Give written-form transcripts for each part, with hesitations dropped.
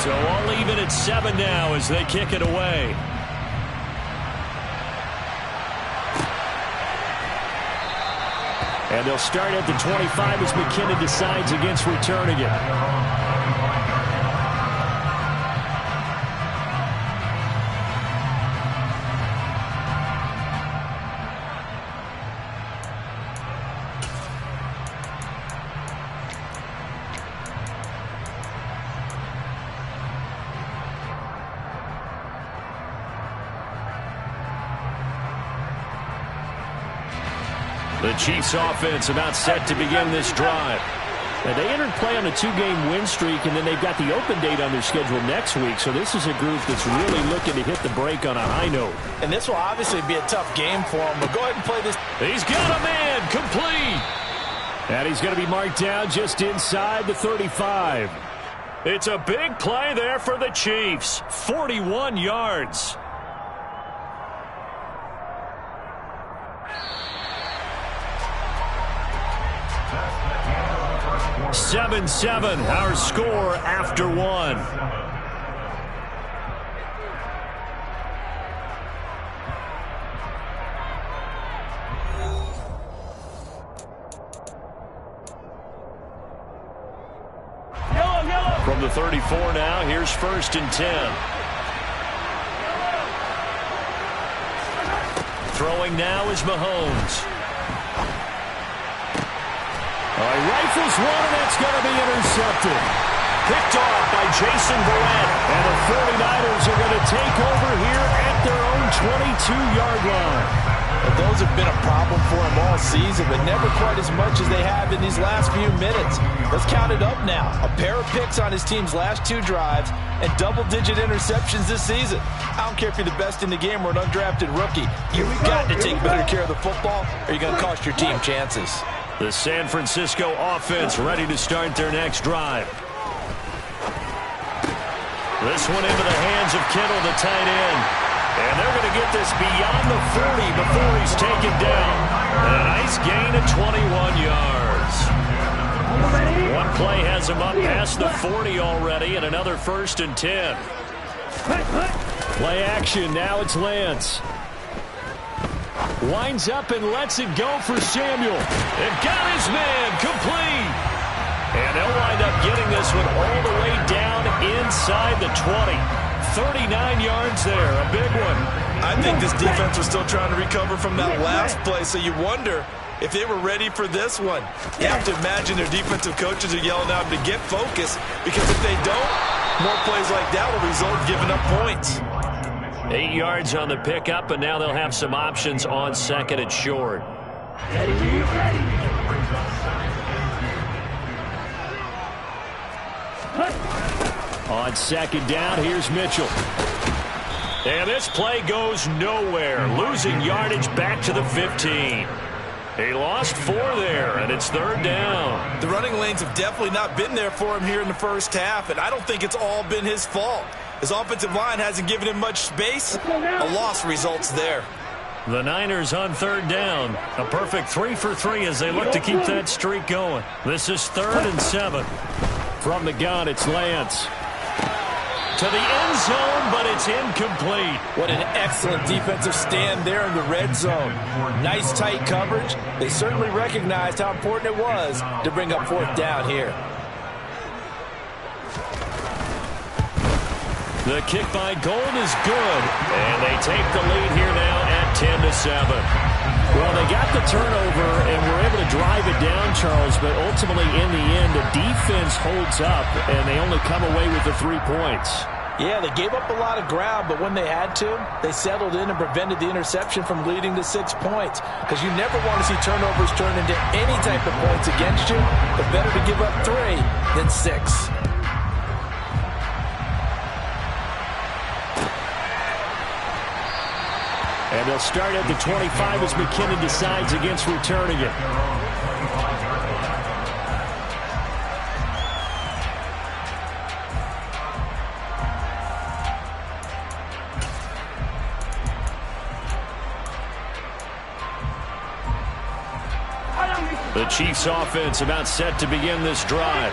So all even at 7 now as they kick it away. And they'll start at the 25 as McKinnon decides against returning it. The Chiefs offense about set to begin this drive. And they entered play on a 2-game win streak, and then they've got the open date on their schedule next week. So this is a group that's really looking to hit the break on a high note. And this will obviously be a tough game for him. But go ahead and play this. He's got a man complete. And he's going to be marked down just inside the 35. It's a big play there for the Chiefs. 41 yards. 7-7, our score after 1. From the 34 now, here's 1st and 10. Throwing now is Mahomes. He rifles one, and that's going to be intercepted. Picked off by Jason Verrett. And the 49ers are going to take over here at their own 22-yard line. And those have been a problem for him all season, but never quite as much as they have in these last few minutes. Let's count it up now. A pair of picks on his team's last 2 drives and double-digit interceptions this season. I don't care if you're the best in the game or an undrafted rookie. You've got to take better care of the football, or you're going to cost your team chances. The San Francisco offense ready to start their next drive. This one into the hands of Kittle, the tight end. And they're going to get this beyond the 40 before he's taken down. And a nice gain of 21 yards. One play has him up past the 40 already, and another 1st and 10. Play action, now it's Lance. Winds up and lets it go for Samuel. And got his man complete. And they'll wind up getting this one all the way down inside the 20. 39 yards there, a big one. I think this defense was still trying to recover from that last play, so you wonder if they were ready for this one. You have to imagine their defensive coaches are yelling out to get focused, because if they don't, more plays like that will result in giving up points. 8 yards on the pickup, and now they'll have some options on 2nd and short. On 2nd down, here's Mitchell. And this play goes nowhere. Losing yardage back to the 15. He lost 4 there, and it's 3rd down. The running lanes have definitely not been there for him here in the first half, and I don't think it's all been his fault. His offensive line hasn't given him much space. A loss results there. The Niners on 3rd down. A perfect 3 for 3 as they look to keep that streak going. This is 3rd and 7. From the gun, it's Lance. To the end zone, but it's incomplete. What an excellent defensive stand there in the red zone. Nice tight coverage. They certainly recognized how important it was to bring up 4th down here. The kick by Gold is good, and they take the lead here now at 10-7. Well, they got the turnover and were able to drive it down, Charles, but ultimately in the end, the defense holds up, and they only come away with the 3 points. Yeah, they gave up a lot of ground, but when they had to, they settled in and prevented the interception from leading to 6 points. Because you never want to see turnovers turn into any type of points against you, but better to give up 3 than 6. And they'll start at the 25 as McKinnon decides against returning it. The Chiefs offense about set to begin this drive.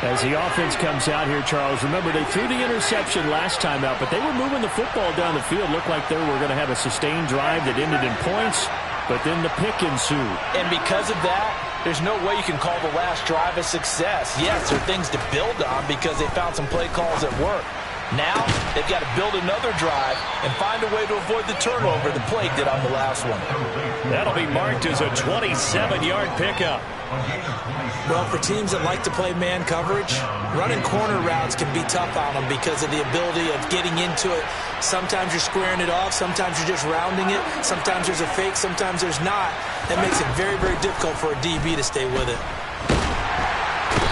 As the offense comes out here, Charles, remember they threw the interception last time out, but they were moving the football down the field. Looked like they were going to have a sustained drive that ended in points, but then the pick ensued. And because of that, there's no way you can call the last drive a success. Yes, there are things to build on because they found some play calls that work. Now, they've got to build another drive and find a way to avoid the turnover the play did on the last one. That'll be marked as a 27-yard pickup. Well, for teams that like to play man coverage, running corner routes can be tough on them because of the ability of getting into it. Sometimes you're squaring it off. Sometimes you're just rounding it. Sometimes there's a fake. Sometimes there's not. That makes it very, very difficult for a DB to stay with it.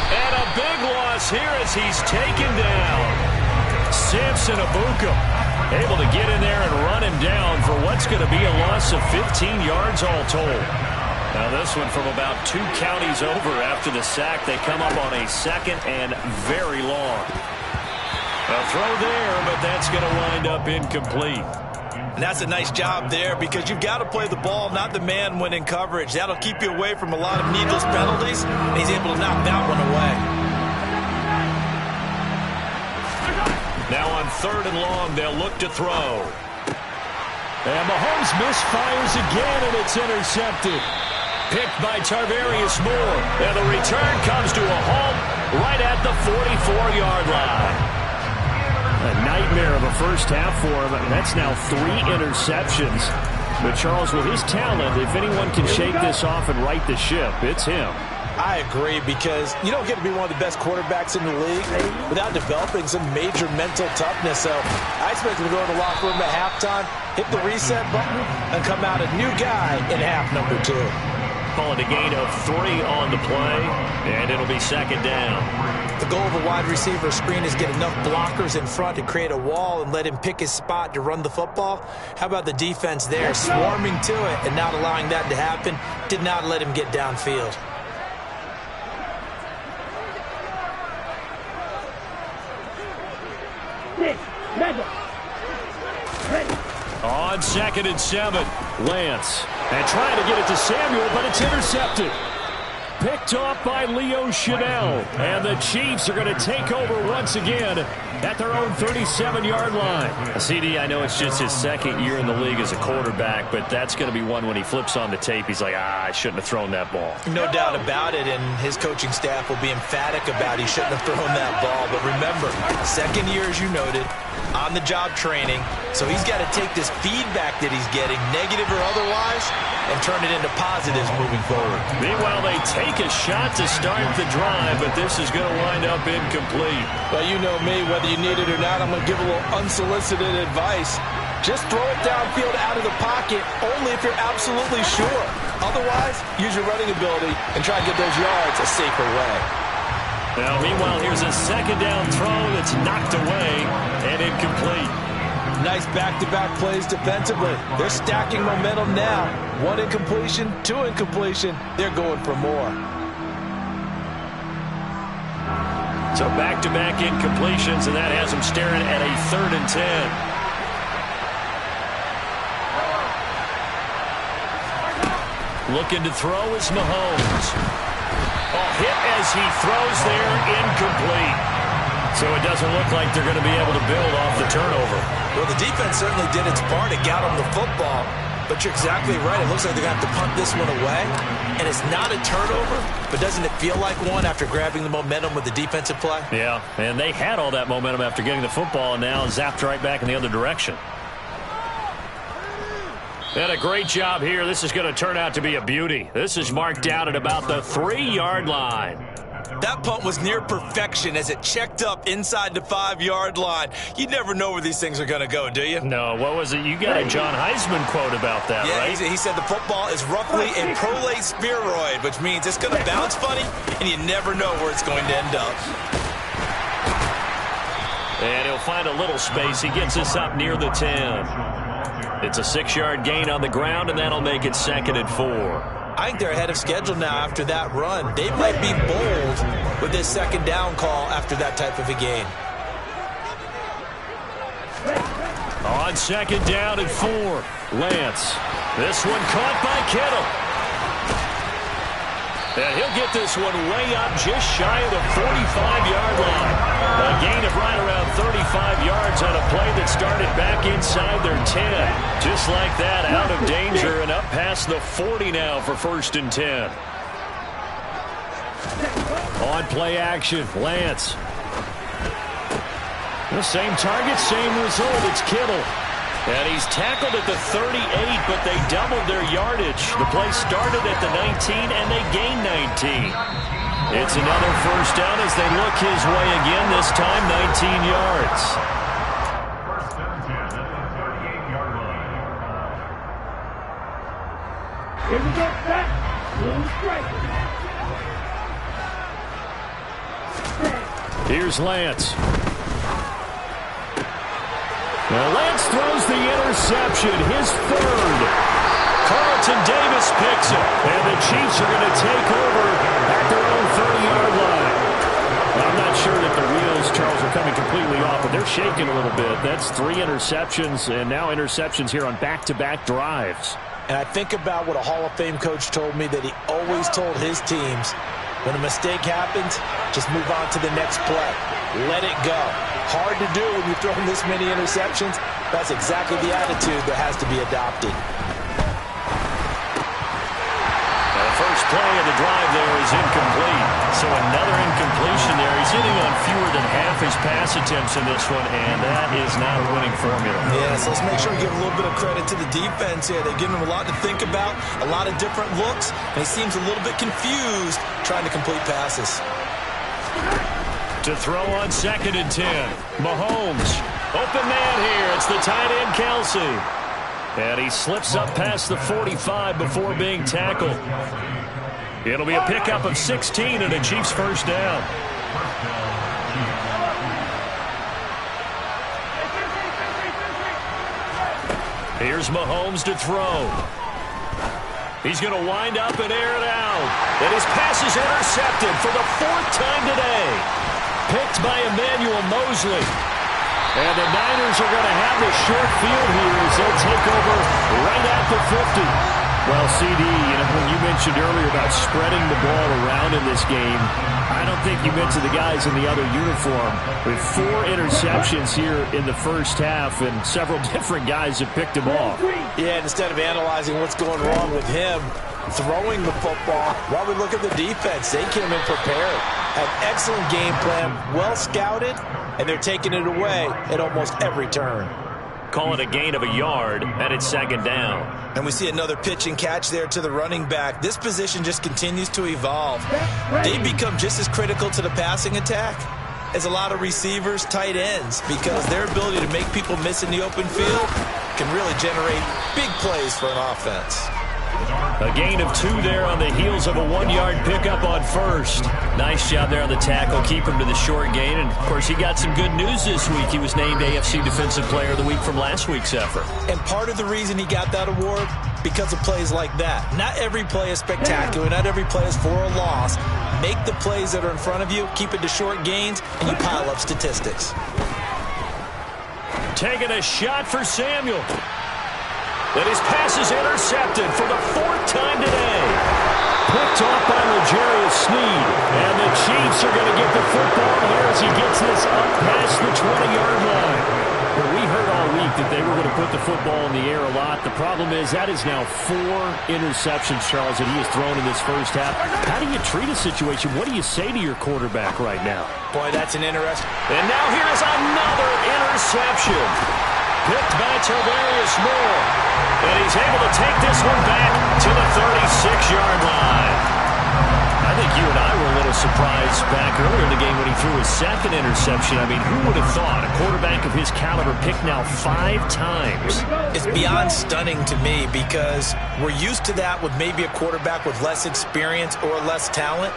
And a big loss here as he's taken down. Samson Abuka able to get in there and run him down for what's going to be a loss of 15 yards all told. Now this one from about 2 counties over after the sack. They come up on a second and very long. A throw there, but that's going to wind up incomplete. And that's a nice job there because you've got to play the ball, not the man when in coverage. That'll keep you away from a lot of needless penalties. And he's able to knock that one away. Now on 3rd and long, they'll look to throw. And Mahomes misfires again, and it's intercepted. Picked by Tarvarius Moore. And the return comes to a halt right at the 44-yard line. A nightmare of a first half for him. That's now 3 interceptions. But Charles, with his talent, if anyone can shake this off and right the ship, it's him. I agree because you don't get to be one of the best quarterbacks in the league without developing some major mental toughness. So I expect him to go in the locker room at halftime, hit the reset button, and come out a new guy in half number 2. Calling a gain of 3 on the play, and it'll be 2nd down. The goal of a wide receiver screen is get enough blockers in front to create a wall and let him pick his spot to run the football. How about the defense there, swarming to it and not allowing that to happen? Did not let him get downfield. On 2nd and 7, Lance. And trying to get it to Samuel, but it's intercepted. Picked off by Leo Chanel. And the Chiefs are going to take over once again at their own 37-yard line. CD, I know it's just his 2nd year in the league as a quarterback, but that's going to be one when he flips on the tape. He's like, I shouldn't have thrown that ball. No doubt about it, and his coaching staff will be emphatic about he shouldn't have thrown that ball. But remember, 2nd year, as you noted, on-the-job training. So he's got to take this feedback that he's getting, negative or otherwise, and turn it into positives moving forward. Meanwhile, they take a shot to start the drive, but this is going to wind up incomplete. Well, you know me, whether you need it or not, I'm going to give a little unsolicited advice. Just throw it downfield out of the pocket, only if you're absolutely sure. Otherwise, use your running ability and try to get those yards a safer way. Now, meanwhile, here's a 2nd down throw that's knocked away and incomplete. Nice back-to-back plays defensively. They're stacking momentum now. 1 incompletion, 2 incompletion. They're going for more. So back-to-back incompletions, and that has them staring at a 3rd and 10. Looking to throw is Mahomes. Hit as he throws there, incomplete. So it doesn't look like they're going to be able to build off the turnover. Well, the defense certainly did its part. It got them the football. But you're exactly right. It looks like they're going to have to punt this one away. And it's not a turnover, but doesn't it feel like one after grabbing the momentum with the defensive play? Yeah, and they had all that momentum after getting the football and now zapped right back in the other direction. And a great job here. This is going to turn out to be a beauty. This is marked down at about the 3-yard line. That punt was near perfection as it checked up inside the 5-yard line. You never know where these things are going to go, do you? No, what was it? You got a John Heisman quote about that, right? Yeah, he said the football is roughly a prolate spheroid, which means it's going to bounce funny, and you never know where it's going to end up. And he'll find a little space. He gets us up near the 10. It's a 6-yard gain on the ground, and that'll make it 2nd and 4. I think they're ahead of schedule now after that run. They might be bold with this 2nd down call after that type of a gain. On 2nd down and 4, Lance. This one caught by Kittle. And he'll get this one way up just shy of the 45-yard line. A gain of right around 35 yards on a play that started back inside their 10. Just like that, out of danger and up past the 40 now for 1st and 10. On play action, Lance. The same target, same result. It's Kittle. And he's tackled at the 38, but they doubled their yardage. The play started at the 19, and they gained 19. It's another 1st down as they look his way again, this time 19 yards. Here we go, back. Here's Lance. Now Lance throws the interception, his 3rd. Carlton Davis picks it, and the Chiefs are going to take over at their own 30-yard line. Well, I'm not sure that the wheels, Charles, are coming completely off, but they're shaking a little bit. That's 3 interceptions, and now interceptions here on back-to-back drives. And I think about what a Hall of Fame coach told me, that he always told his teams, when a mistake happens, just move on to the next play. Let it go. Hard to do when you've thrown this many interceptions. That's exactly the attitude that has to be adopted. The first play of the drive there is incomplete. So another incompletion there. He's hitting on fewer than half his pass attempts in this one, and that is not a winning formula. Yeah, so let's make sure we give a little bit of credit to the defense here. They're giving him a lot to think about, a lot of different looks, and he seems a little bit confused trying to complete passes. To throw on 2nd and 10. Mahomes. Open man here. It's the tight end, Kelsey. And he slips up past the 45 before being tackled. It'll be a pickup of 16 and a Chiefs 1st down. Here's Mahomes to throw. He's going to wind up and air it out. And his pass is intercepted for the 4th time today. Picked by Emmanuel Mosley. And the Niners are going to have the short field here as they'll take over right at the 50. Well, CD, when you mentioned earlier about spreading the ball around in this game, I don't think you mentioned the guys in the other uniform. With 4 interceptions here in the 1st half, and several different guys have picked him off. Yeah, instead of analyzing what's going wrong with him throwing the football, while we look at the defense, they came in prepared. An excellent game plan, well scouted, and they're taking it away at almost every turn. Call it a gain of a yard, and it's 2nd down. And we see another pitch and catch there to the running back. This position just continues to evolve. They become just as critical to the passing attack as a lot of receivers, tight ends, because their ability to make people miss in the open field can really generate big plays for an offense. A gain of 2 there on the heels of a 1-yard pickup on 1st. Nice job there on the tackle. Keep him to the short gain. And, of course, he got some good news this week. He was named AFC Defensive Player of the Week from last week's effort. And part of the reason he got that award, because of plays like that. Not every play is spectacular. Not every play is for a loss. Make the plays that are in front of you, keep it to short gains, and you pile up statistics. Taking a shot for Samuel. That his pass is intercepted for the 4th time today. Picked off by L'Jarius Sneed. And the Chiefs are going to get the football here as he gets this up past the 20-yard line. Well, we heard all week that they were going to put the football in the air a lot. The problem is that is now 4 interceptions, Charles, that he has thrown in this 1st half. How do you treat a situation? What do you say to your quarterback right now? Boy, that's an interesting. And now here is another interception. Picked by Tavarius Moore. And he's able to take this one back to the 36-yard line. I think you and I were a little surprised back earlier in the game when he threw his 2nd interception. I mean, who would have thought a quarterback of his caliber picked now 5 times? It's beyond stunning to me because we're used to that with maybe a quarterback with less experience or less talent.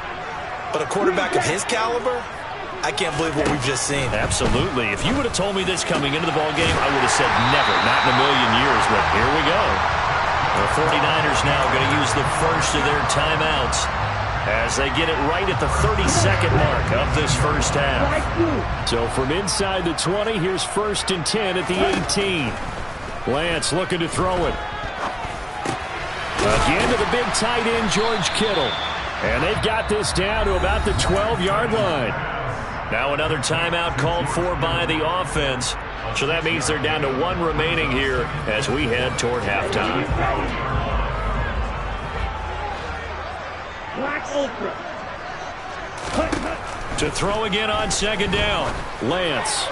But a quarterback of his caliber, I can't believe what we've just seen. Absolutely. If you would have told me this coming into the ballgame, I would have said never, not in a million years, but here we go. The 49ers now going to use the first of their timeouts as they get it right at the 32nd mark of this 1st half. So from inside the 20, here's 1st and 10 at the 18. Lance looking to throw it. Again to the big tight end, George Kittle. And they've got this down to about the 12-yard line. Now another timeout called for by the offense. So that means they're down to 1 remaining here as we head toward halftime. To throw again on second down. Lance.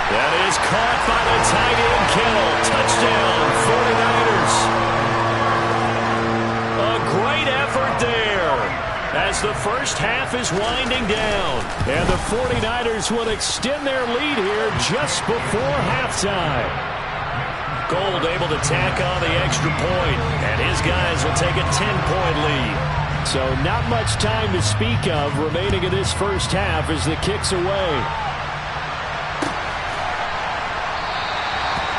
That is caught by the tight end, Kittle. Touchdown, 49ers. A great effort there as the first half is winding down. And the 49ers will extend their lead here just before halftime. Gold able to tack on the extra point, and his guys will take a 10-point lead. So not much time to speak of remaining in this first half as the kick's away.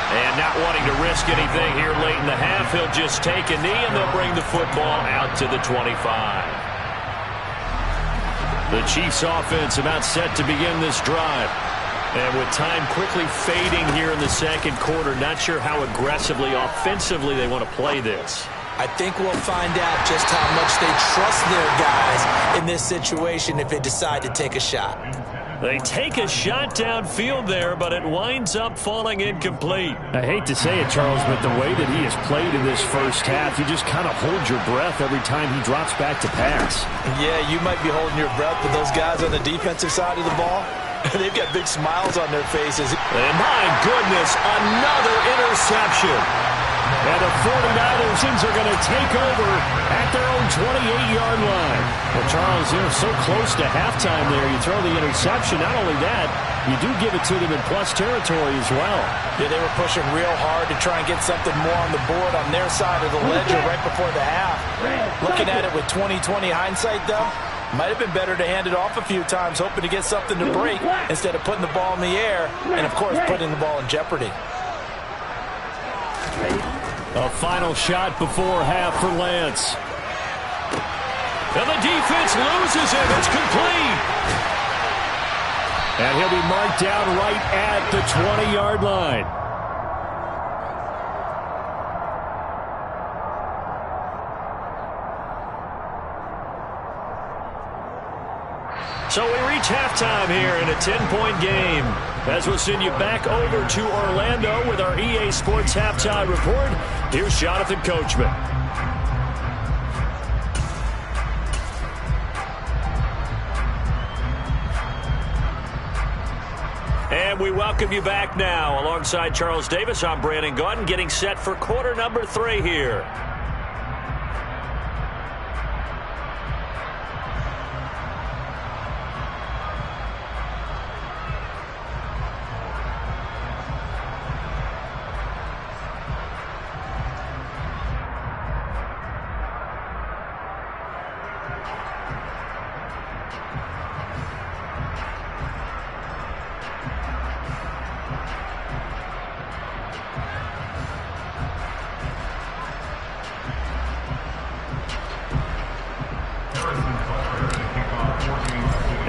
And not wanting to risk anything here late in the half, he'll just take a knee and they'll bring the football out to the 25. The Chiefs offense about set to begin this drive. And with time quickly fading here in the second quarter, not sure how aggressively, offensively they want to play this. I think we'll find out just how much they trust their guys in this situation if they decide to take a shot. They take a shot downfield there, but it winds up falling incomplete. I hate to say it, Charles, but the way that he has played in this first half, you just kind of hold your breath every time he drops back to pass. Yeah, you might be holding your breath, but those guys on the defensive side of the ball, they've got big smiles on their faces. And my goodness, another interception. And the 49ers are going to take over at their own 28-yard line. Well, Charles, they're so close to halftime there. You throw the interception. Not only that, you do give it to them in plus territory as well. Yeah, they were pushing real hard to try and get something more on the board on their side of the ledger right before the half. Looking at it with 20/20 hindsight, though, might have been better to hand it off a few times, hoping to get something to break instead of putting the ball in the air and, of course, putting the ball in jeopardy. A final shot before half for Lance. And the defense loses him. It's complete. And he'll be marked down right at the 20-yard line. So we reach halftime here in a 10-point game. As we'll send you back over to Orlando with our EA Sports Halftime Report, here's Jonathan Coachman. And we welcome you back now. Alongside Charles Davis, I'm Brandon Gaudin, getting set for quarter number 3 here.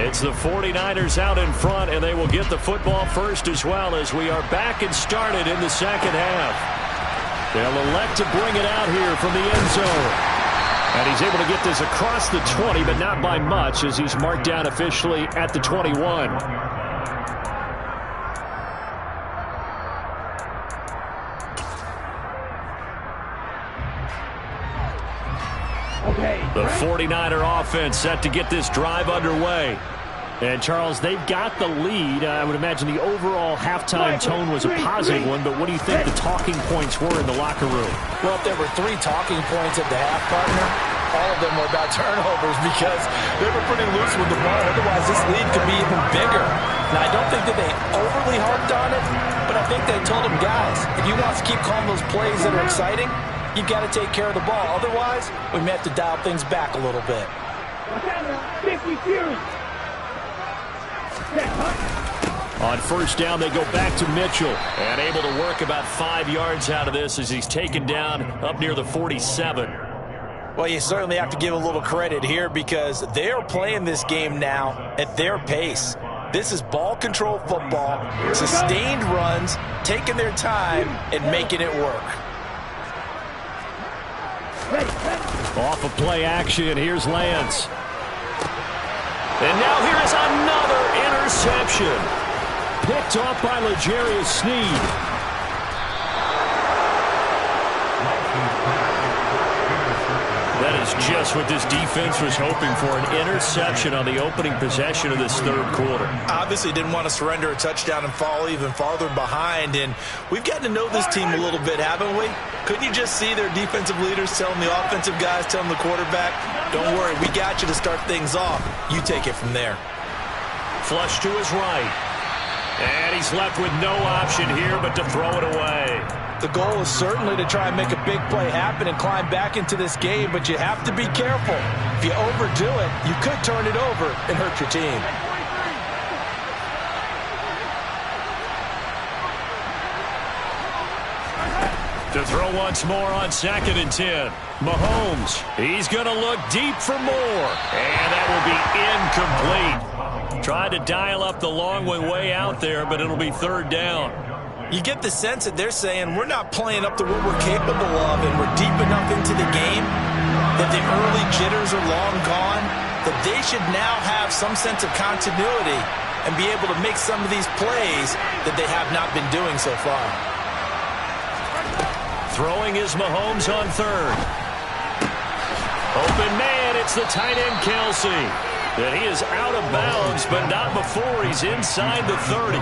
It's the 49ers out in front, and they will get the football first as well as we are back and started in the second half. They'll elect to bring it out here from the end zone. And he's able to get this across the 20, but not by much as he's marked down officially at the 21. The 49er offense set to get this drive underway. And, Charles, they've got the lead. I would imagine the overall halftime tone was a positive one, but what do you think the talking points were in the locker room? Well, if there were 3 talking points at the half, partner, all of them were about turnovers because they were pretty loose with the ball. Otherwise, this lead could be even bigger. Now, I don't think that they overly harped on it, but I think they told them, guys, if you want to keep calling those plays that are exciting, you've got to take care of the ball. Otherwise, we may have to dial things back a little bit. On first down, they go back to Mitchell. And able to work about 5 yards out of this as he's taken down up near the 47. Well, you certainly have to give a little credit here because they're playing this game now at their pace. This is ball control football, sustained runs, taking their time and making it work. Off of play action, here's Lance. And now here is another interception. Picked off by L'Jarius Sneed. That is just what this defense was hoping for, an interception on the opening possession of this third quarter. Obviously didn't want to surrender a touchdown and fall even farther behind, and we've gotten to know this team a little bit, haven't we? Couldn't you just see their defensive leaders telling the offensive guys, telling the quarterback, don't worry, we got you to start things off. You take it from there. Flush to his right. And he's left with no option here but to throw it away. The goal is certainly to try and make a big play happen and climb back into this game, but you have to be careful. If you overdo it, you could turn it over and hurt your team. To throw once more on 2nd and 10. Mahomes, he's going to look deep for more. And that will be incomplete. Tried to dial up the long way out there, but it'll be 3rd down. You get the sense that they're saying we're not playing up to what we're capable of, and we're deep enough into the game that the early jitters are long gone, that they should now have some sense of continuity and be able to make some of these plays that they have not been doing so far. Throwing is Mahomes on 3rd. Open man, it's the tight end Kelsey. And he is out of bounds, but not before he's inside the 30.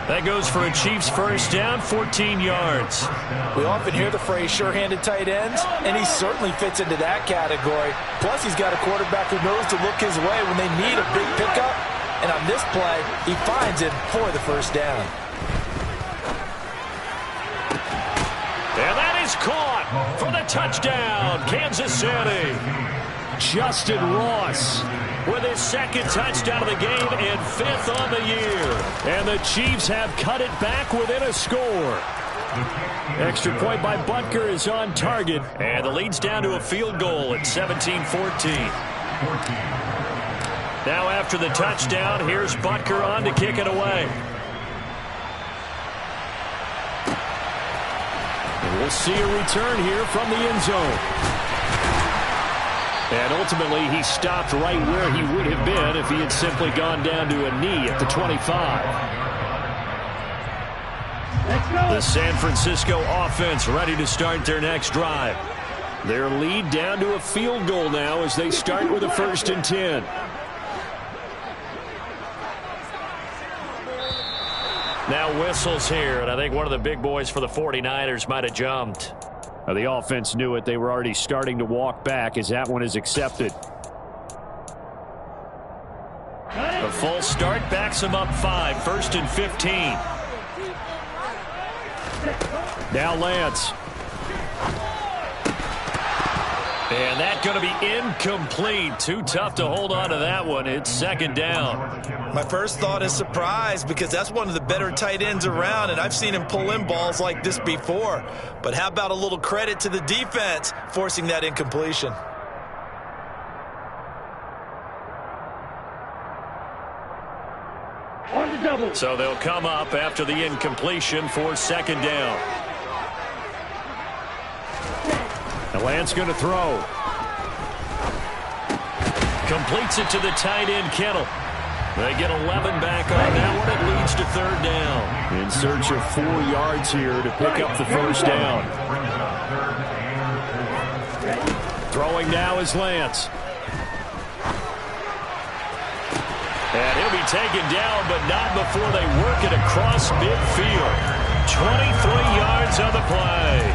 That goes for a Chiefs first down, 14 yards. We often hear the phrase sure-handed tight ends, and he certainly fits into that category. Plus, he's got a quarterback who knows to look his way when they need a big pickup. And on this play, he finds it for the first down. And that is caught for the touchdown, Kansas City. Justin Ross with his 2nd touchdown of the game and 5th on the year. And the Chiefs have cut it back within a score. Extra point by Butker is on target. And the lead's down to a field goal at 17-14. Now after the touchdown, here's Butker on to kick it away. And we'll see a return here from the end zone. And ultimately, he stopped right where he would have been if he had simply gone down to a knee at the 25. The San Francisco offense ready to start their next drive. Their lead down to a field goal now as they start with a 1st and 10. Now whistles here, and I think one of the big boys for the 49ers might have jumped. The offense knew it. They were already starting to walk back as that one is accepted. A full start backs them up 5. 1st and 15. Now Lance. And that's going to be incomplete. Too tough to hold on to that one. It's 2nd down. My first thought is surprise, because that's one of the better tight ends around, and I've seen him pull in balls like this before. But how about a little credit to the defense forcing that incompletion? So they'll come up after the incompletion for 2nd down. And Lance going to throw. Completes it to the tight end, Kittle. They get 11 back on that one. It leads to 3rd down. In search of 4 yards here to pick up the 1st down. Throwing now is Lance. And he'll be taken down, but not before they work it across midfield. 23 yards on the play.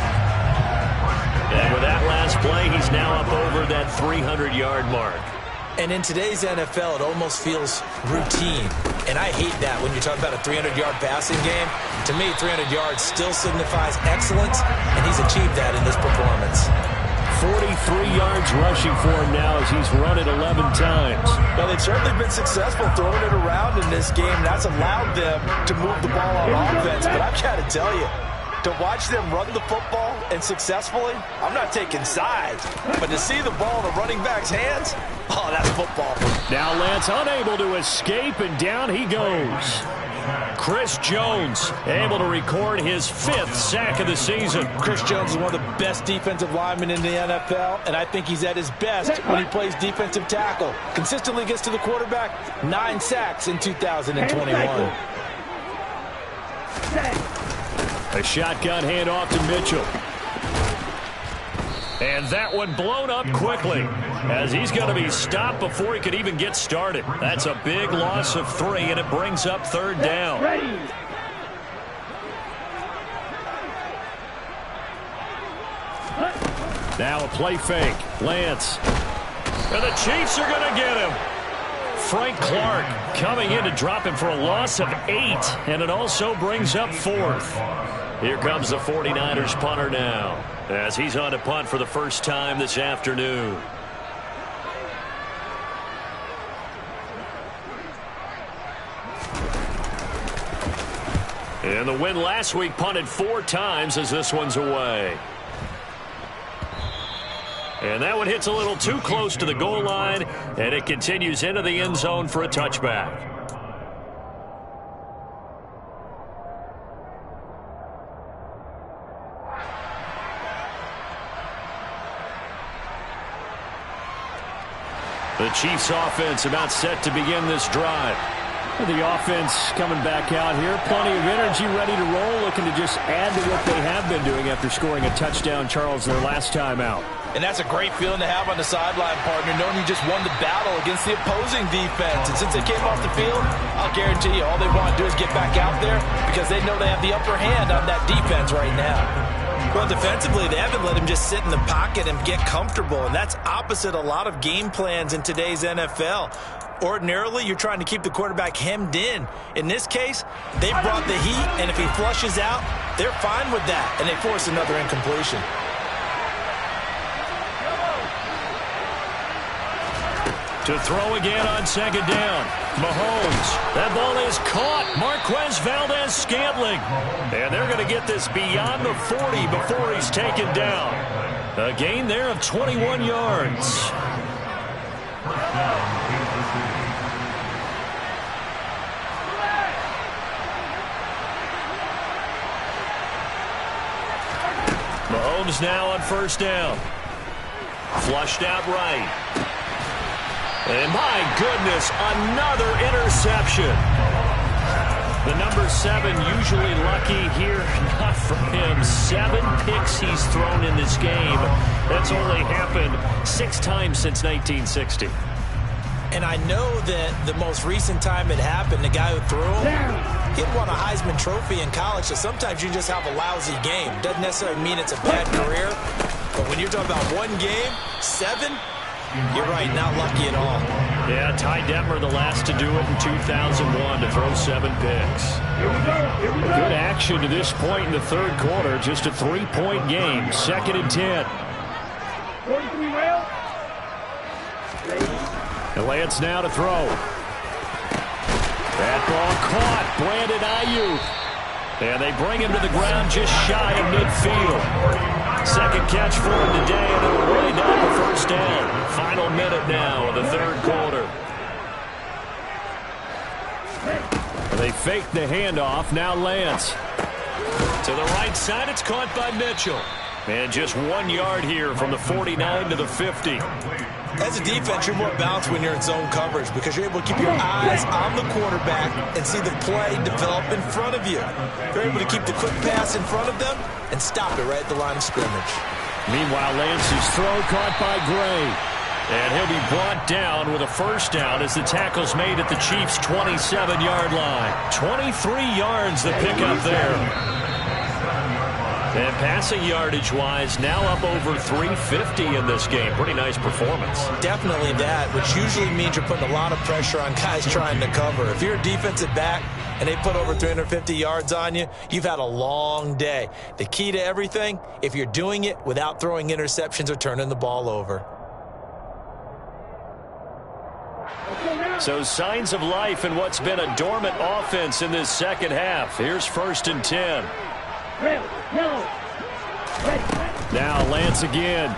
And with that last play, he's now up over that 300-yard mark. And in today's NFL, it almost feels routine. And I hate that when you talk about a 300-yard passing game. To me, 300 yards still signifies excellence, and he's achieved that in this performance. 43 yards rushing for him now as he's run it 11 times. Well, they've certainly been successful throwing it around in this game. That's allowed them to move the ball on offense. But I've got to tell you, to watch them run the football and successfully, I'm not taking sides. But to see the ball in the running back's hands, oh, that's football. Now Lance unable to escape, and down he goes. Chris Jones able to record his 5th sack of the season. Chris Jones is one of the best defensive linemen in the NFL, and I think he's at his best when he plays defensive tackle. Consistently gets to the quarterback, 9 sacks in 2021. A shotgun handoff to Mitchell. And that one blown up quickly as he's going to be stopped before he could even get started. That's a big loss of 3, and it brings up 3rd down. Now a play fake. Lance. And the Chiefs are going to get him. Frank Clark coming in to drop him for a loss of 8, and it also brings up 4th. Here comes the 49ers punter now, as he's on to punt for the first time this afternoon. And the win last week punted 4 times as this one's away. And that one hits a little too close to the goal line, and it continues into the end zone for a touchback. The Chiefs offense about set to begin this drive. The offense coming back out here. Plenty of energy, ready to roll, looking to just add to what they have been doing after scoring a touchdown, Charles, their last time out. And that's a great feeling to have on the sideline, partner, knowing you just won the battle against the opposing defense. And since they came off the field, I'll guarantee you all they want to do is get back out there because they know they have the upper hand on that defense right now. Well, defensively, they haven't let him just sit in the pocket and get comfortable, and that's opposite a lot of game plans in today's NFL. Ordinarily, you're trying to keep the quarterback hemmed in. In this case, they brought the heat, and if he flushes out, they're fine with that, and they force another incompletion. To throw again on 2nd down. Mahomes. That ball is caught. Marquez Valdez-Scantling. And they're going to get this beyond the 40 before he's taken down. A gain there of 21 yards. Mahomes now on 1st down. Flushed out right. And my goodness, another interception. The number 7 usually lucky here. Not for him. 7 picks he's thrown in this game. That's only happened 6 times since 1960. And I know that the most recent time it happened, the guy who threw him, he had won a Heisman Trophy in college, so sometimes you just have a lousy game. Doesn't necessarily mean it's a bad career, but when you're talking about one game, 7, you're right, not lucky at all. Yeah, Ty Detmer, the last to do it in 2001, to throw 7 picks. Good action to this point in the 3rd quarter, just a 3-point game, 2nd and 10. 43 rail. Lance now to throw. That ball caught. Brandon Ayuk. And they bring him to the ground just shy of midfield. 2nd catch for him today, and it'll wind up a 1st down. Final minute now of the 3rd quarter. They fake the handoff. Now Lance. To the right side, it's caught by Mitchell. And just 1 yard here from the 49 to the 50. As a defense, you're more balanced when you're in zone coverage because you're able to keep your eyes on the quarterback and see the play develop in front of you. You're able to keep the quick pass in front of them and stop it right at the line of scrimmage. Meanwhile, Lance's throw caught by Gray. And he'll be brought down with a 1st down as the tackle's made at the Chiefs' 27-yard line. 23 yards the pickup there. And passing yardage-wise, now up over 350 in this game. Pretty nice performance. Definitely that, which usually means you're putting a lot of pressure on guys trying to cover. If you're a defensive back and they put over 350 yards on you, you've had a long day. The key to everything, if you're doing it without throwing interceptions or turning the ball over. So signs of life in what's been a dormant offense in this 2nd half. Here's 1st and 10. Now Lance again.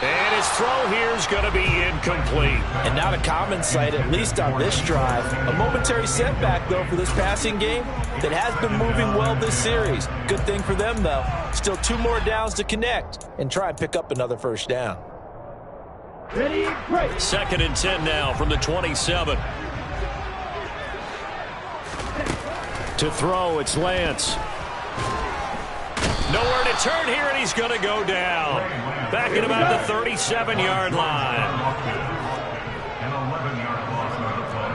And his throw here is going to be incomplete. And not a common sight, at least on this drive. A momentary setback, though, for this passing game that has been moving well this series. Good thing for them, though. Still 2 more downs to connect and try and pick up another first down. Ready, break. 2nd and 10 now from the 27. To throw, it's Lance. Nowhere to turn here, and he's going to go down. Back at about the 37-yard line. An 11-yard loss on the play.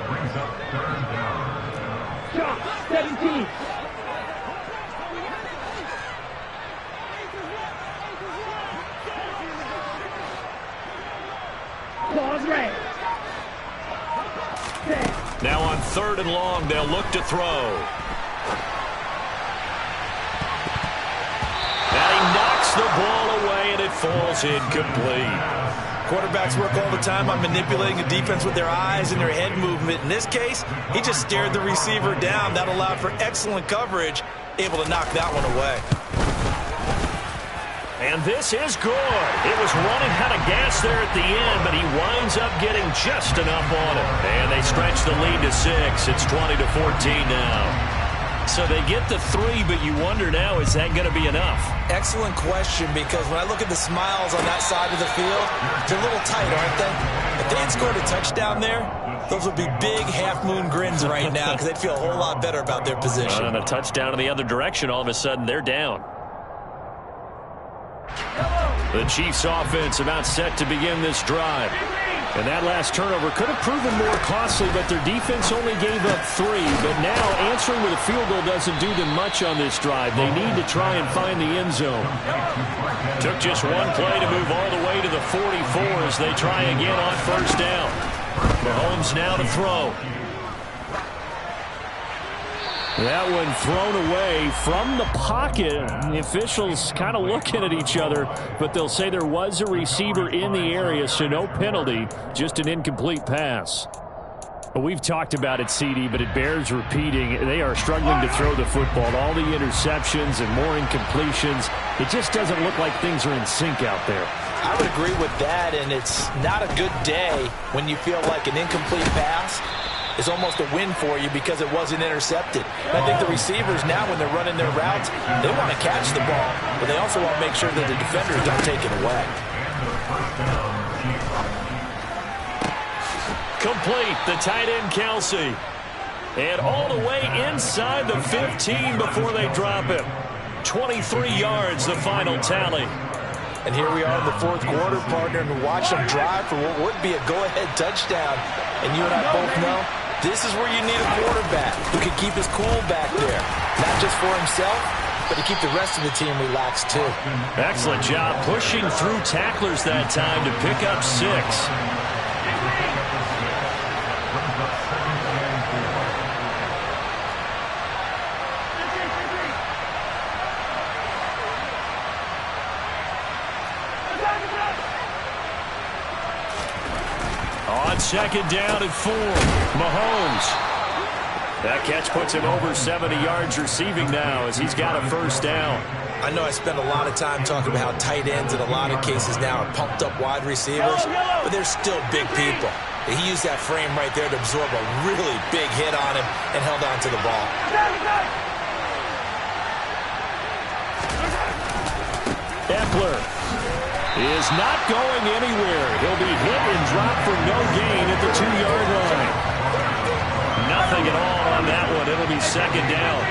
Brings up 3rd down. Shot, 17. Pause red. Now on 3rd and long, they'll look to throw. And he knocks the ball away, and it falls incomplete. Quarterbacks work all the time on manipulating the defense with their eyes and their head movement. In this case, he just stared the receiver down. That allowed for excellent coverage, able to knock that one away. And this is good. It was running out of gas there at the end, but he winds up getting just enough on it. And they stretch the lead to 6. It's 20-14 now. So they get the 3, but you wonder now, is that going to be enough? Excellent question, because when I look at the smiles on that side of the field, they're a little tight, aren't they? If they had scored a touchdown there, those would be big half-moon grins right now because they'd feel a whole lot better about their position. And a touchdown in the other direction, all of a sudden they're down. The Chiefs offense about set to begin this drive. And that last turnover could have proven more costly, but their defense only gave up 3. But now answering with a field goal doesn't do them much on this drive. They need to try and find the end zone. Took just 1 play to move all the way to the 44 as they try again on 1st down. Mahomes now to throw. That one thrown away from the pocket. The officials kind of looking at each other, but they'll say there was a receiver in the area, so no penalty, just an incomplete pass. Well, we've talked about it, CD, but it bears repeating. They are struggling to throw the football. All the interceptions and more incompletions. It just doesn't look like things are in sync out there. I would agree with that, and it's not a good day when you feel like an incomplete pass is almost a win for you because it wasn't intercepted. And I think the receivers now, when they're running their routes, they want to catch the ball, but they also want to make sure that the defenders don't take it away. Complete, the tight end Kelsey. And all the way inside the 15 before they drop him. 23 yards, the final tally. And here we are in the 4th quarter, partner, and watch them drive for what would be a go-ahead touchdown. And you and I both know this is where you need a quarterback who can keep his cool back there. Not just for himself, but to keep the rest of the team relaxed, too. Excellent job pushing through tacklers that time to pick up 6. On 2nd down and 4, Mahomes. That catch puts him over 70 yards receiving now as he's got a 1st down. I know I spend a lot of time talking about how tight ends in a lot of cases now are pumped up wide receivers, but they're still big people. He used that frame right there to absorb a really big hit on him and held on to the ball. Eckler is not going anywhere. He'll be hit and dropped for no gain at the 2-yard line. Nothing at all on that one. It'll be 2nd down.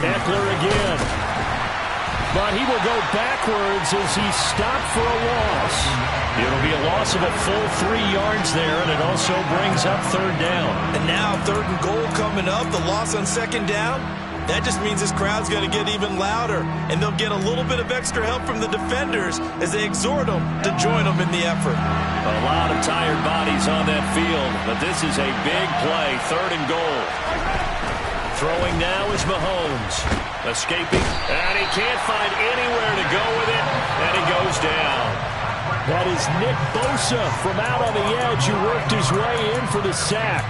Eckler again. But he will go backwards as he's stopped for a loss. It'll be a loss of a full 3 yards there, and it also brings up 3rd down. And now 3rd and goal coming up. The loss on 2nd down. That just means this crowd's going to get even louder, and they'll get a little bit of extra help from the defenders as they exhort them to join them in the effort. A lot of tired bodies on that field, but this is a big play, 3rd and goal. Throwing now is Mahomes. Escaping, and he can't find anywhere to go with it, and he goes down. That is Nick Bosa from out on the edge who worked his way in for the sack.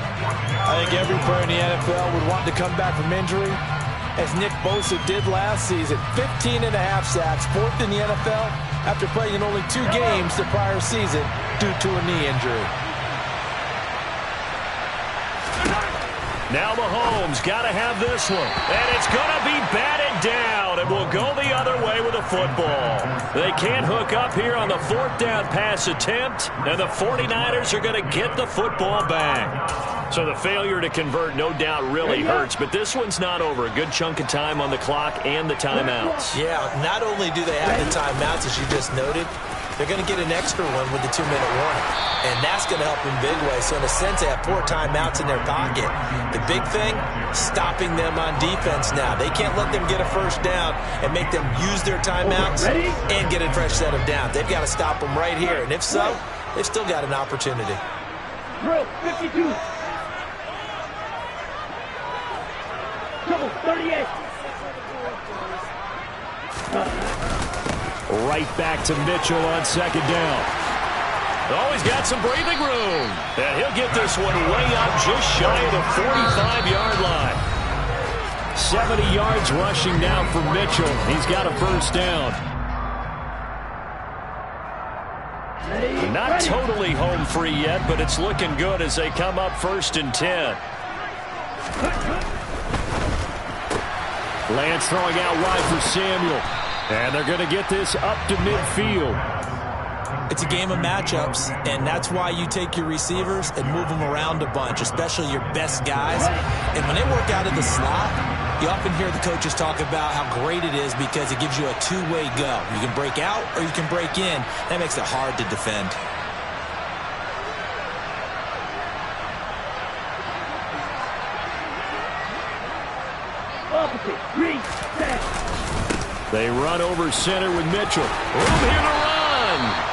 I think every player in the NFL would want to come back from injury, as Nick Bosa did last season. 15.5 sacks, 4th in the NFL after playing in only 2 games the prior season due to a knee injury. Now Mahomes got to have this one. And it's going to be batted down. And will go the other way with a football. They can't hook up here on the 4th down pass attempt. And the 49ers are going to get the football back. So the failure to convert no doubt really hurts. But this one's not over. A good chunk of time on the clock and the timeouts. Yeah, not only do they have the timeouts, as you just noted, they're going to get an extra one with the 2-minute warning. And that's going to help in big way. So in a sense, they have 4 timeouts in their pocket. The big thing, stopping them on defense now. They can't let them get a first down and make them use their timeouts and get a fresh set of downs. They've got to stop them right here. And if so, they've still got an opportunity. Drill 52. Trouble 38. Right back to Mitchell on 2nd down. Oh, he's got some breathing room. And he'll get this one way up just shy of the 45-yard line. 70 yards rushing now for Mitchell. He's got a first down. Not totally home free yet, but it's looking good as they come up 1st and 10. Lance throwing out wide for Samuel. And they're going to get this up to midfield. It's a game of matchups, and that's why you take your receivers and move them around a bunch, especially your best guys. And when they work out of the slot, you often hear the coaches talk about how great it is because it gives you a two-way go. You can break out or you can break in. That makes it hard to defend. They run over center with Mitchell. Room here to run.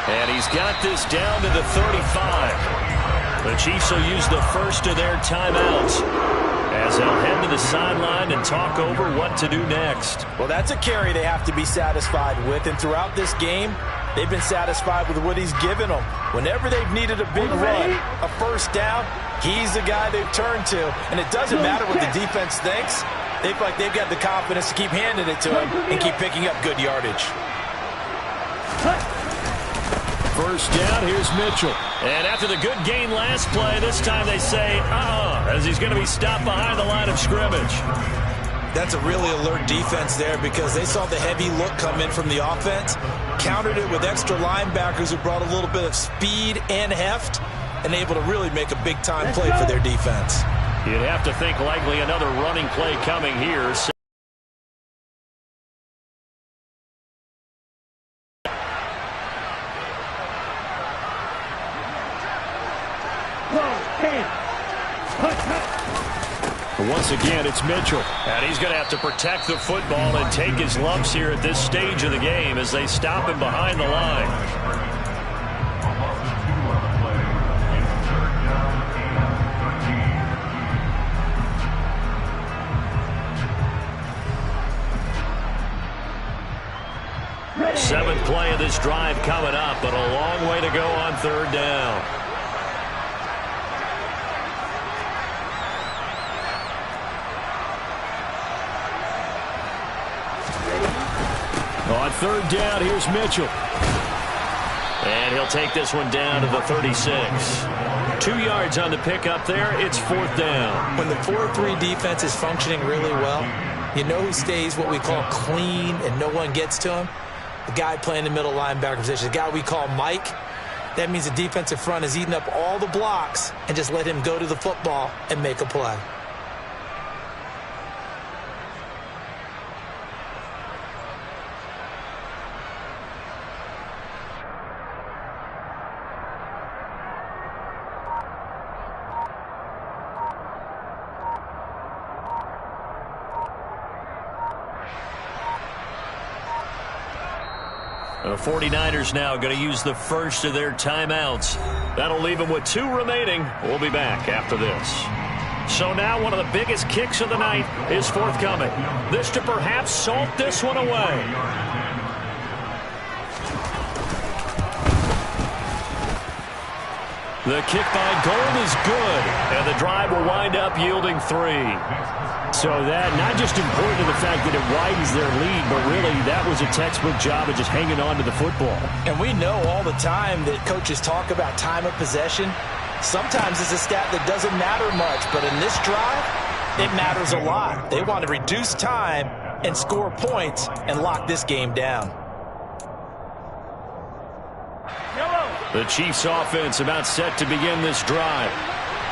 And he's got this down to the 35. The Chiefs will use the first of their timeouts as they'll head to the sideline and talk over what to do next. Well, that's a carry they have to be satisfied with. And throughout this game, they've been satisfied with what he's given them. Whenever they've needed a big run, a first down, he's the guy they've turned to. And it doesn't matter what the defense thinks. They feel like they've got the confidence to keep handing it to him and keep picking up good yardage. First down, here's Mitchell. And after the good gain last play, this time they say, as he's going to be stopped behind the line of scrimmage. That's a really alert defense there because they saw the heavy look come in from the offense, countered it with extra linebackers who brought a little bit of speed and heft, and able to really make a big-time play for their defense. You'd have to think likely another running play coming here. So once again, it's Mitchell. And he's going to have to protect the football and take his lumps here at this stage of the game as they stop him behind the line. Seventh play of this drive coming up, but a long way to go on 3rd down. On 3rd down, here's Mitchell. And he'll take this one down to the 36. 2 yards on the pickup there. It's 4th down. When the 4-3 defense is functioning really well, you know who stays what we call clean and no one gets to him? The guy playing the middle linebacker position, the guy we call Mike. That means the defensive front is eating up all the blocks and just let him go to the football and make a play. The 49ers now going to use the first of their timeouts. That'll leave them with 2 remaining. We'll be back after this. So now one of the biggest kicks of the night is forthcoming. This to perhaps salt this one away. The kick by Gold is good, and the drive will wind up yielding 3. So that not just important to the fact that it widens their lead, but really that was a textbook job of just hanging on to the football. And we know all the time that coaches talk about time of possession. Sometimes it's a stat that doesn't matter much, but in this drive, it matters a lot. They want to reduce time and score points and lock this game down. The Chiefs' offense about set to begin this drive.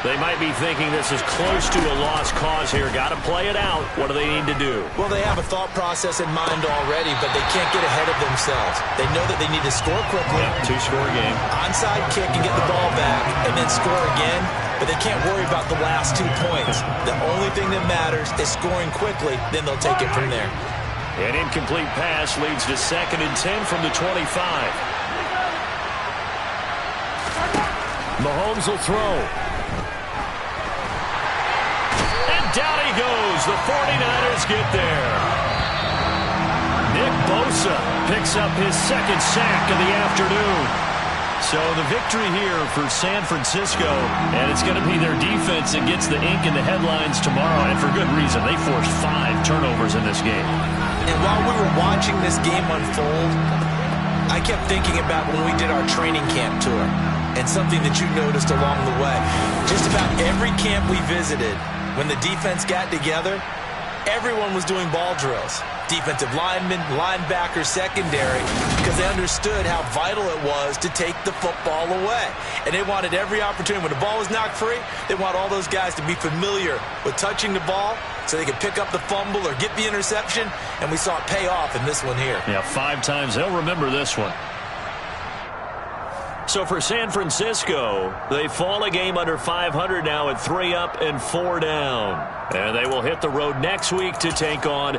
They might be thinking this is close to a lost cause here. Got to play it out. What do they need to do? Well, they have a thought process in mind already, but they can't get ahead of themselves. They know that they need to score quickly. Yeah, 2-score game. Onside kick and get the ball back, and then score again. But they can't worry about the last 2 points. The only thing that matters is scoring quickly. Then they'll take it from there. An incomplete pass leads to 2nd and 10 from the 25. Mahomes will throw. And down he goes. The 49ers get there. Nick Bosa picks up his 2nd sack of the afternoon. So the victory here for San Francisco, and it's going to be their defense that gets the ink in the headlines tomorrow, and for good reason. They forced 5 turnovers in this game. And while we were watching this game unfold, I kept thinking about when we did our training camp tour. And something that you noticed along the way. Just about every camp we visited, when the defense got together, everyone was doing ball drills. Defensive linemen, linebackers, secondary, because they understood how vital it was to take the football away. And they wanted every opportunity. When the ball was knocked free, they want all those guys to be familiar with touching the ball so they could pick up the fumble or get the interception. And we saw it pay off in this one here. Yeah, 5 times. They'll remember this one. So for San Francisco, they fall a game under 500 now at 3 up and 4 down. And they will hit the road next week to take on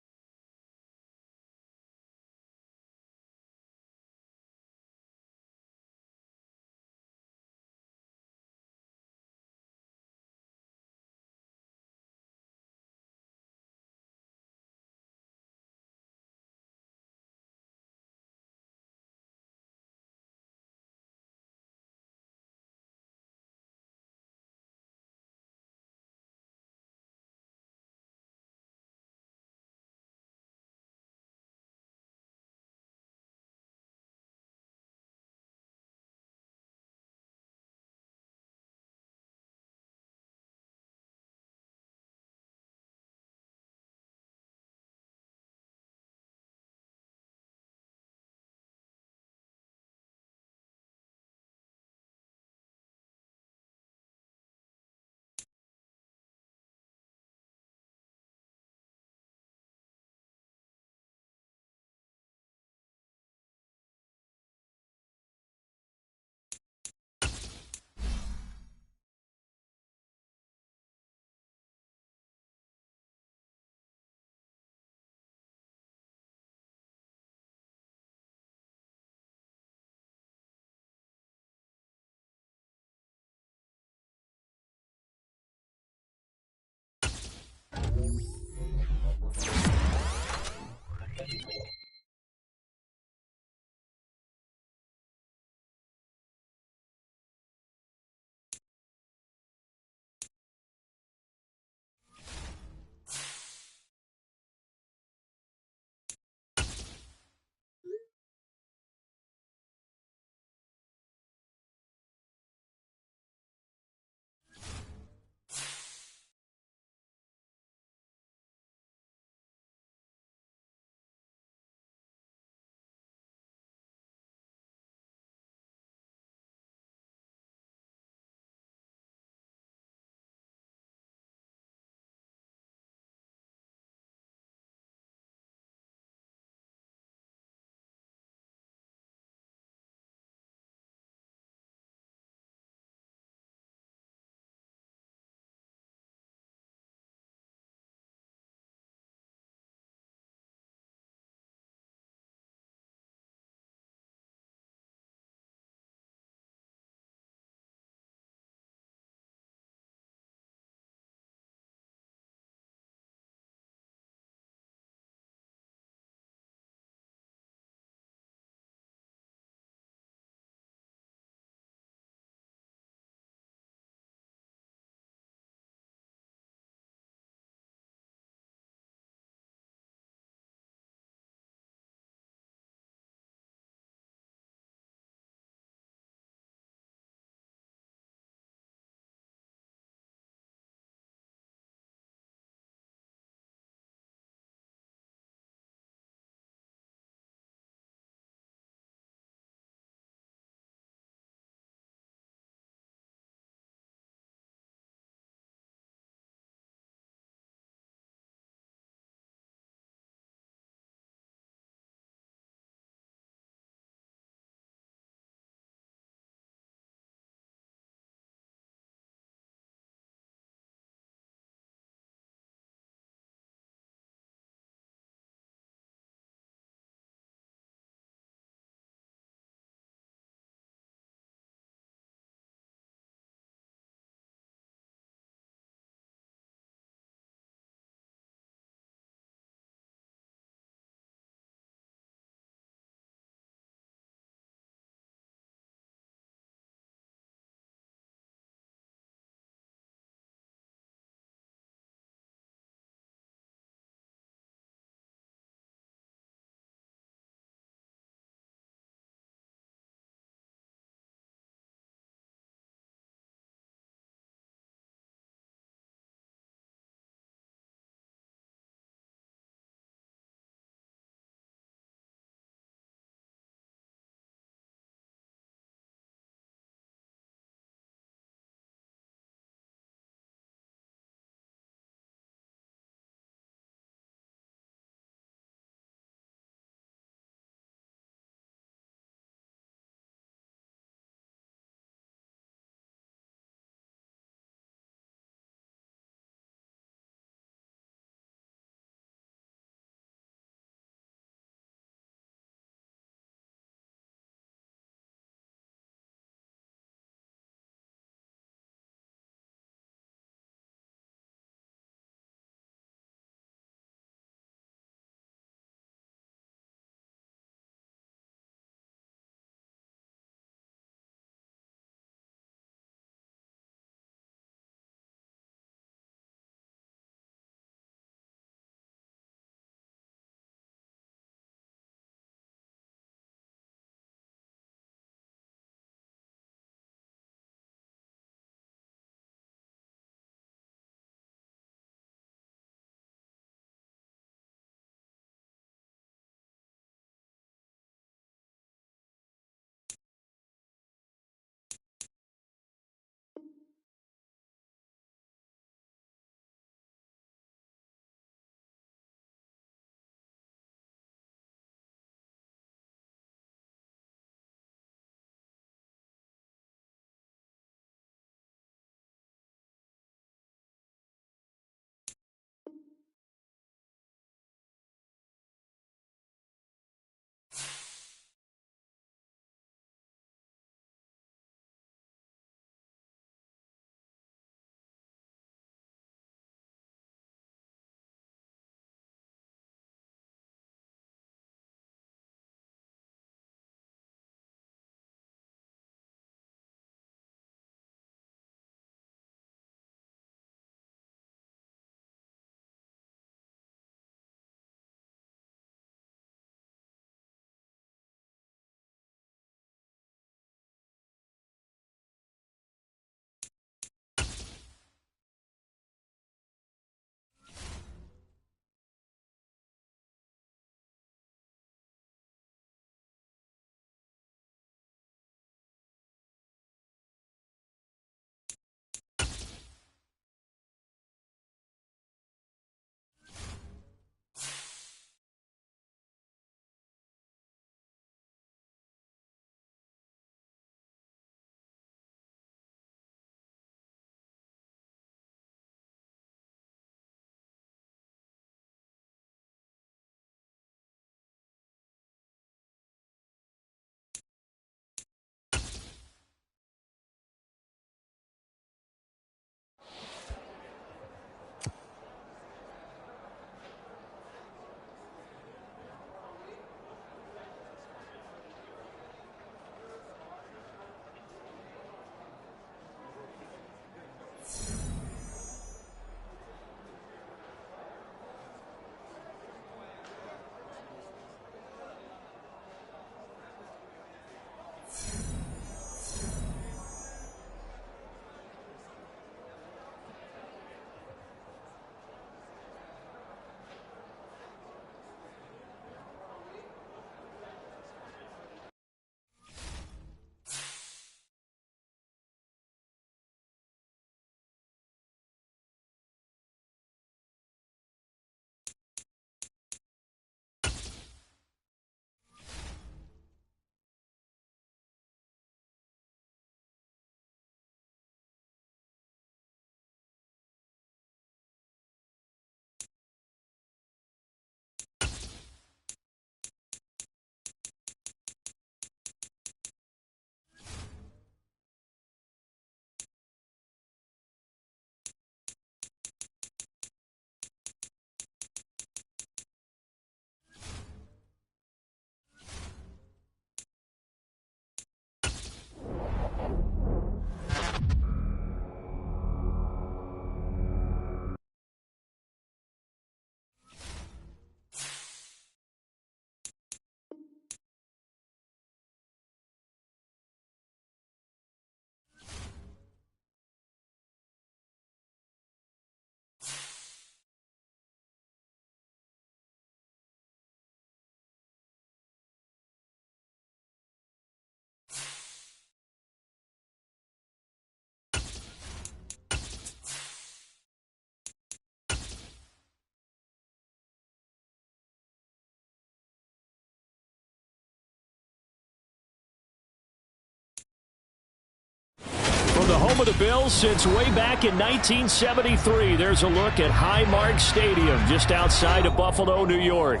home of the Bills since way back in 1973. There's a look at Highmark Stadium just outside of Buffalo, New York.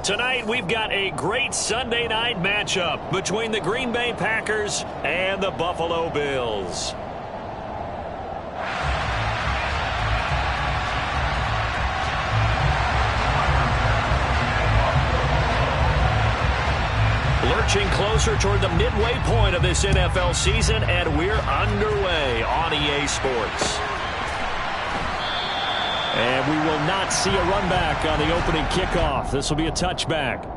Tonight, we've got a great Sunday night matchup between the Green Bay Packers and the Buffalo Bills. Lurching closer toward the midway point of this NFL season, and we're underway on EA Sports. And we will not see a run back on the opening kickoff. This will be a touchback.